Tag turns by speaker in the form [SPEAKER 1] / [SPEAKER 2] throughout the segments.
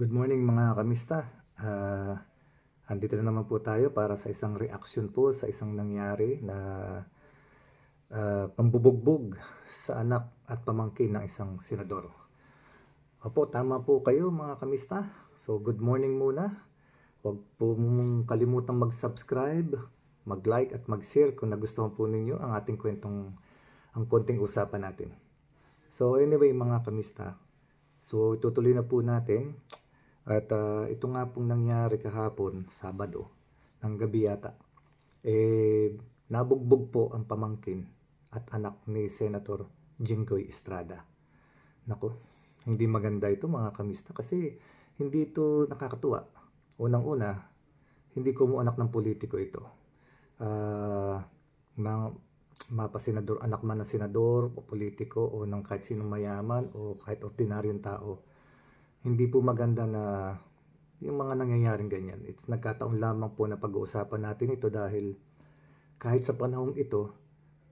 [SPEAKER 1] Good morning mga kamista. Andito na naman po tayo para sa isang reaction po sa isang nangyari na pambubugbog sa anak at pamangkin ng isang senador. Opo, tama po kayo mga kamista. So good morning muna. Huwag po mong kalimutang mag-subscribe, mag-like at mag-share kung nagustuhan po ninyo ang ating ang konting usapan natin. So anyway mga kamista, so itutuloy na po natin. At ito nga pong nangyari kahapon, Sabado, ng gabi yata. Nabugbog po ang pamangkin at anak ni Senator Jinggoy Estrada. Nako, hindi maganda ito mga kamista kasi hindi ito nakakatuwa. Unang-una, hindi ko mo anak ng politiko ito. Mapasenador, anak man ng senador o politiko o ng kahit sinong mayaman o kahit ordinaryong tao. Hindi po maganda na yung mga nangyayaring ganyan. It's nagkataon lamang po na pag-uusapan natin ito dahil kahit sa panahong ito,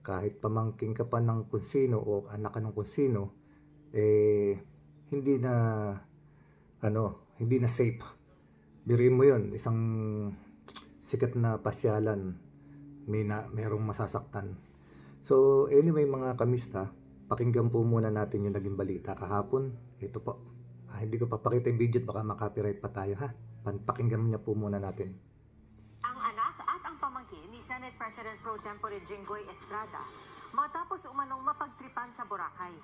[SPEAKER 1] kahit pamangking ka pa ng kung sino o anak ka ng kung sino, hindi na safe. Biruin mo yun, isang sikat na pasyalan, merong masasaktan. So anyway mga kamista, pakinggan po muna natin yung naging balita kahapon. Ito po. Hindi ko papakita yung video at baka makapiright pa tayo ha. Pakinggan niya po muna natin.
[SPEAKER 2] Ang anak at ang pamangkin ni Senate President Pro Tempore Jinggoy Estrada matapos umanong mapagtripan sa Boracay.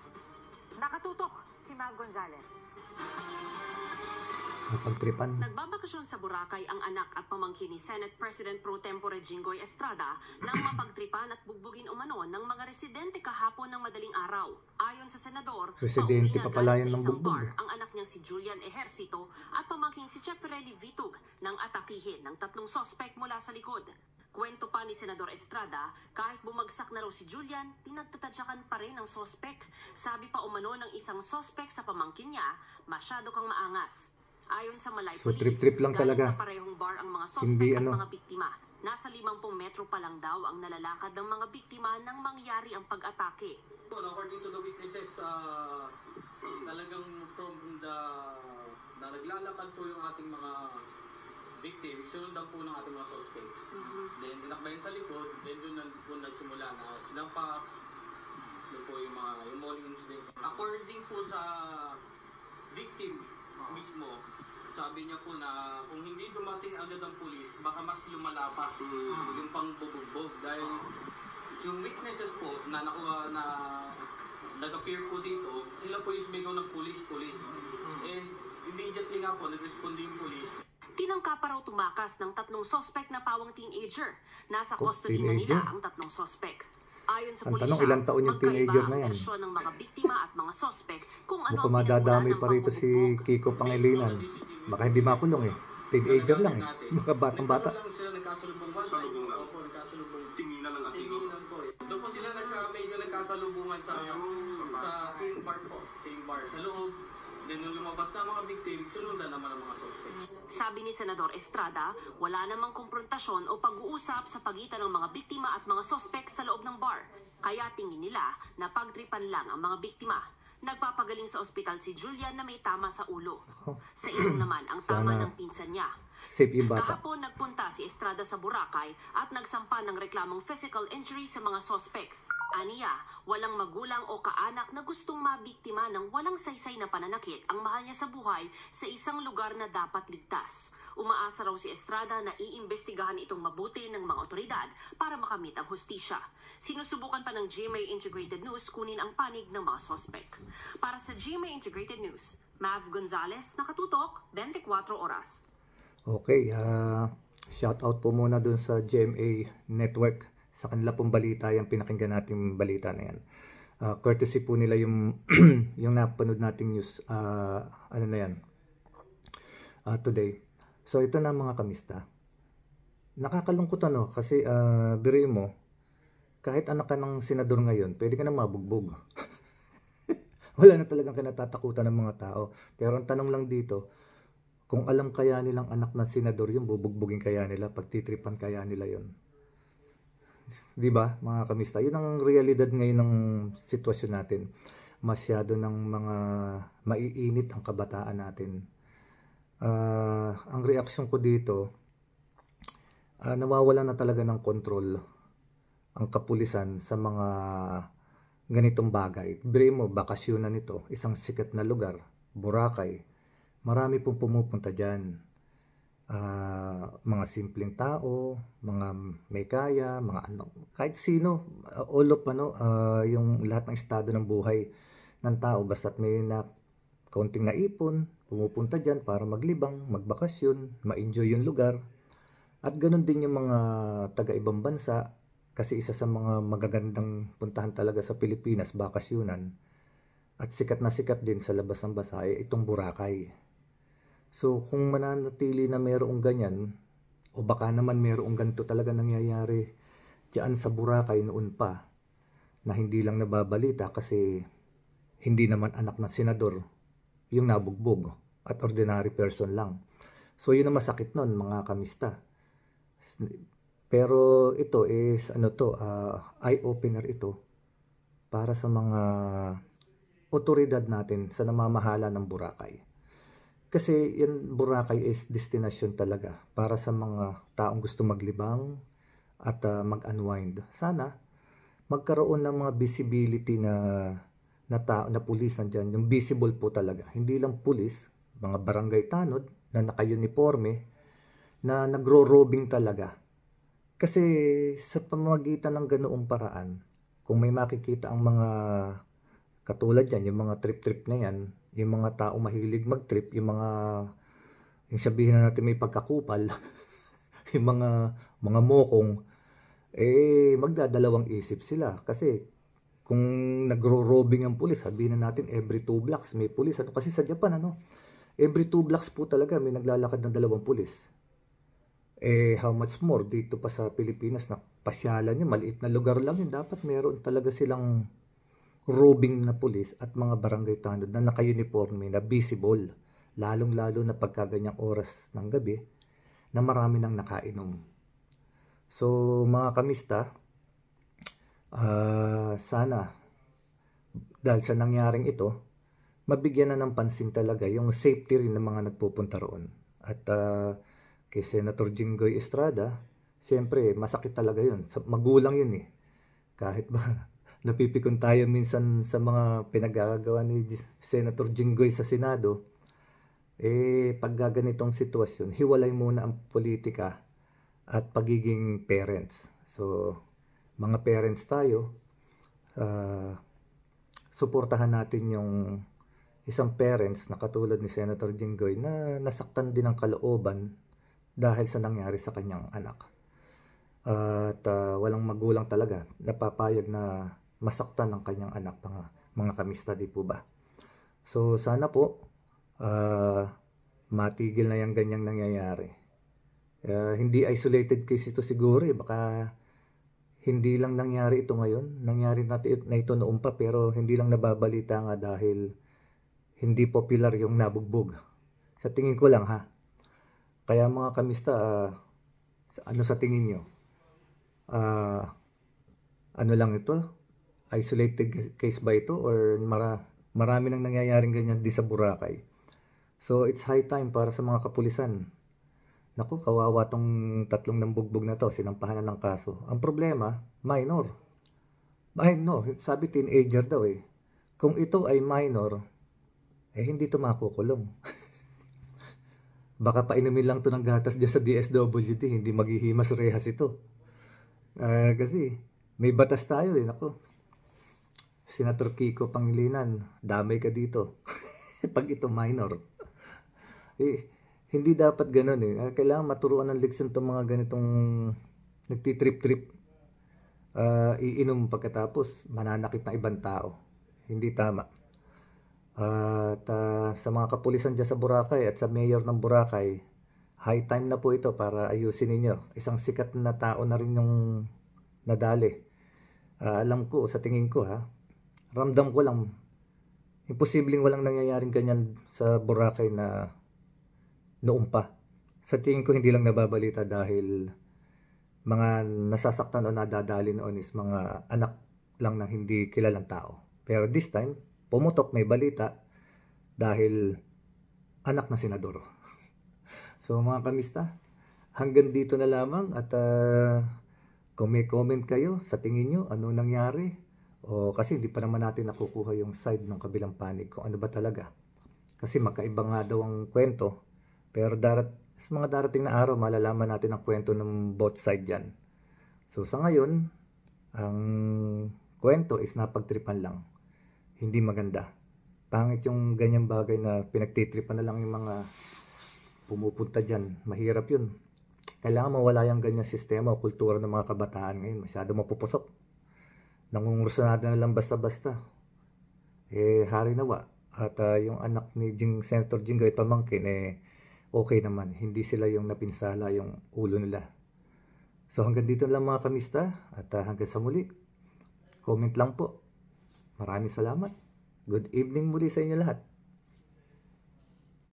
[SPEAKER 2] Nakatutok si Mav Gonzales.
[SPEAKER 1] Mapagtripan.
[SPEAKER 3] Nagbabakasyon sa Boracay ang anak at pamangkin ni Senate President Pro Tempore Jinggoy Estrada nang mapagtripan at bugbugin umano ng mga residente kahapon ng madaling araw. Ayon sa senador,
[SPEAKER 1] residente pa pala yan ng bugbog.
[SPEAKER 3] Ang anak niyang si Julian Ejercito at pamangking si Chefereli Vitug nang atakihin ng 3 sospek mula sa likod. Kwento pa ni Senador Estrada, kahit bumagsak na raw si Julian, pinagtatadyakan pa rin ng sospek. Sabi pa umano ng isang sospek sa pamangkin niya, masyado kang maangas. Ayon sa Malay
[SPEAKER 1] So,
[SPEAKER 3] Police,
[SPEAKER 1] trip lang talaga.
[SPEAKER 3] Sa parehong bar ang mga sospek at mga biktima. Nasa 50 metro pa lang daw ang nalalakad ng mga biktima nang mangyari ang pag-atake.
[SPEAKER 4] According to the witnesses, talagang from na naglalakad po yung ating mga victims, sundan po ng ating mga suspect. Then, tinakbayan sa likod, then doon po nagsimula na sinampak, doon po yung mauling incident. According po sa victim mismo, sabi niya po na kung hindi dumating agad ang pulis, baka mas lumala pa yung pangbubugbog. Dahil yung witnesses po na nag-appear po dito, sila po yung sumigaw ng pulis. And immediately nga po, nag-respond yung pulis.
[SPEAKER 3] Tinangka pa raw tumakas ng 3 sospek na pawang teenager. Nasa custody na nila ang 3 sospek. Ayon sa pulisya,
[SPEAKER 1] ilang taon yung teenager na yan?
[SPEAKER 3] Versyon ng mga biktima at mga sospek kung ano
[SPEAKER 1] Mukhang madadamay pa rito si Kiko Pangilinan. Baka hindi makulong eh. Teenager lang eh. Baka batang-bata.
[SPEAKER 4] Doon sila nagkasalubungan. Opo, nagkasalubungan.
[SPEAKER 5] Tinginan lang kasi.
[SPEAKER 4] Tinginan po eh. Doon po sila medyo nagkasalubungan sa same bar po. Same bar. Sa loob. Then nung lumabas na mga victim, sunundan naman ang mga suspect.
[SPEAKER 3] Sabi ni Senador Estrada, wala namang komprontasyon o pag-uusap sa pagitan ng mga biktima at mga sospek sa loob ng bar. Kaya tingin nila na pagtripan lang ang mga biktima. Nagpapagaling sa ospital si Julian na may tama sa ulo. Sa ilong naman ang tama ng pinsan niya.
[SPEAKER 1] Safe yung bata.
[SPEAKER 3] Kahapon nagpunta si Estrada sa Boracay at nagsampa ng reklamong physical injury sa mga sospek. Aniya, walang magulang o kaanak na gustong mabiktima ng walang saysay na pananakit ang mahal niya sa buhay sa isang lugar na dapat ligtas. Umaasa raw si Estrada na iimbestigahan itong mabuti ng mga otoridad para makamit ang hustisya. Sinusubukan pa ng GMA Integrated News kunin ang panig ng mga sospek. Para sa GMA Integrated News, Mav Gonzales, nakatutok, 24 oras.
[SPEAKER 1] Okay, shout out po muna dun sa GMA Network. Sa kanila pong balita, yung pinakinggan natin balita na yan. Courtesy po nila yung yung napanood nating news, today. So ito na mga kamista. Nakakalungkot kasi biruin mo, kahit anak ka ng senador ngayon, pwede ka na mabugbog. Wala na talagang kinatatakutan ng mga tao. Pero ang tanong lang dito, kung alam kaya nilang anak ng senador yung bubugbugin kaya nila, pagtitripan kaya nila yon. 'Di ba, mga kamista? Yun ang realidad ngayon ng sitwasyon natin. Masyado ng mga maiinit ang kabataan natin. Ang reaksyon ko dito, nawawala na talaga ng kontrol ang kapulisan sa mga ganitong bagay. Biro mo, bakasyonan nito, isang sikat na lugar, Boracay. Marami pong pumupunta dyan. Mga simpleng tao, mga may kaya, mga ano, kahit sino, all of yung lahat ng estado ng buhay ng tao, basta't may kaunting naipon, pumupunta dyan para maglibang, magbakasyon, ma-enjoy yung lugar. At ganun din yung mga taga-ibang bansa, kasi isa sa mga magagandang puntahan talaga sa Pilipinas, bakasyonan. At sikat na sikat din sa labas ng bansa ay itong Boracay. So kung mananatili na mayroong ganyan, o baka naman mayroong ganito talaga nangyayari dyan sa Boracay noon pa, na hindi lang nababalita kasi hindi naman anak ng senador yung nabugbog at ordinary person lang. So yun ang masakit nun, mga kamista. Pero ito is eye-opener ito para sa mga otoridad natin sa namamahala ng Boracay. Kasi yan, Boracay is destination talaga para sa mga taong gusto maglibang at mag-unwind. Sana magkaroon ng mga visibility na tao, na pulis nandiyan, yung visible po talaga. Hindi lang pulis, mga barangay tanod na naka-uniforme na nagro-robing talaga. Kasi sa pamamagitan ng ganoong paraan, kung may makikita ang mga katulad yan, yung mga trip-trip na yan, yung mga tao mahilig mag-trip, yung sabihin na natin may pagkakupal, yung mga mokong, magdadalawang isip sila. Kasi kung nagro-robing ang pulis, sabihin na natin every 2 blocks may pulis. Kasi sa Japan, every 2 blocks po talaga may naglalakad ng 2 pulis. How much more dito pa sa Pilipinas na pasyalan nyo, maliit na lugar lang yun, dapat meron talaga silang robing na pulis at mga barangay tanod na naka-uniforme, na visible, lalong-lalo na pagkaganyang oras ng gabi na marami nang nakainom. So mga kamista, sana dahil sa nangyaring ito, mabigyan na ng pansin talaga yung safety rin ng mga nagpupunta roon. At kay Senator Jinggoy Estrada, siyempre masakit talaga yun. Magulang yun eh. Kahit ba napipikon tayo minsan sa mga pinagagawa ni Senator Jinggoy sa Senado, pag ganitong sitwasyon, hiwalay muna ang politika at pagiging parents. So mga parents tayo, suportahan natin yung isang parents na katulad ni Senator Jinggoy na nasaktan din ang kalooban dahil sa nangyari sa kanyang anak. At walang magulang talaga napapayag na masaktan ang kanyang anak, mga kamista, di po ba? So sana po matigil na yung ganyang nangyayari. Hindi isolated case ito siguro baka hindi lang nangyari ito ngayon, nangyari na ito noon pa, pero hindi lang nababalita nga dahil hindi popular yung nabugbog. Sa tingin ko lang Kaya mga kamista, ano sa tingin nyo? Ano lang ito? Isolated case ba ito? Or marami nang nangyayaring ganyan di sa Boracay? So it's high time para sa mga kapulisan. Naku, kawawa tong 3 nambugbog na to, sinampahan na ng kaso. Ang problema, minor. Sabi teenager daw Kung ito ay minor, hindi ito makukulong. Baka painumin lang to ng gatas dyan sa DSWD, hindi maghihimas rehas ito. Kasi may batas tayo naku. Senator Kiko Pangilinan, damay ka dito. Pag ito minor. Hindi dapat ganun Kailangan maturuan ng leksyon itong mga ganitong nagtitrip-trip. Iinom pagkatapos mananakit ng ibang tao. Hindi tama. At sa mga kapulisan dyan sa Boracay at sa mayor ng Boracay, high time na po ito para ayusin ninyo. Isang sikat na tao na rin yung nadali. Alam ko, sa tingin ko ramdam ko lang, imposibleng walang nangyayaring ganyan sa Boracay na noon pa. Sa tingin ko hindi lang nababalita dahil mga nasasaktan o nadadali noon is mga anak lang ng hindi kilalang tao. Pero this time, pumutok, may balita dahil anak na senador. So mga kamista, hanggang dito na lamang at kung may comment kayo sa tingin nyo, ano nangyari? O kasi hindi pa naman natin nakukuha yung side ng kabilang panig kung ano ba talaga. Kasi magkaiba nga daw ang kwento. Pero sa mga darating na araw, malalaman natin ang kwento ng both side dyan. So sa ngayon, ang kwento is napagtripan lang. Hindi maganda. Pangit yung ganyang bagay na pinagtitripan na lang yung mga pumupunta dyan. Mahirap yun. Kailangan mawala yung ganyang sistema o kultura ng mga kabataan ngayon. Masyado mapupusok. Nangungursunada na lang basta-basta. Hari nawa. At yung anak ni Senator Jinggoy pamangkin, okay naman. Hindi sila yung napinsala yung ulo nila. So hanggang dito lang mga kamista. At hanggang sa muli. Comment lang po. Maraming salamat. Good evening muli sa inyo lahat.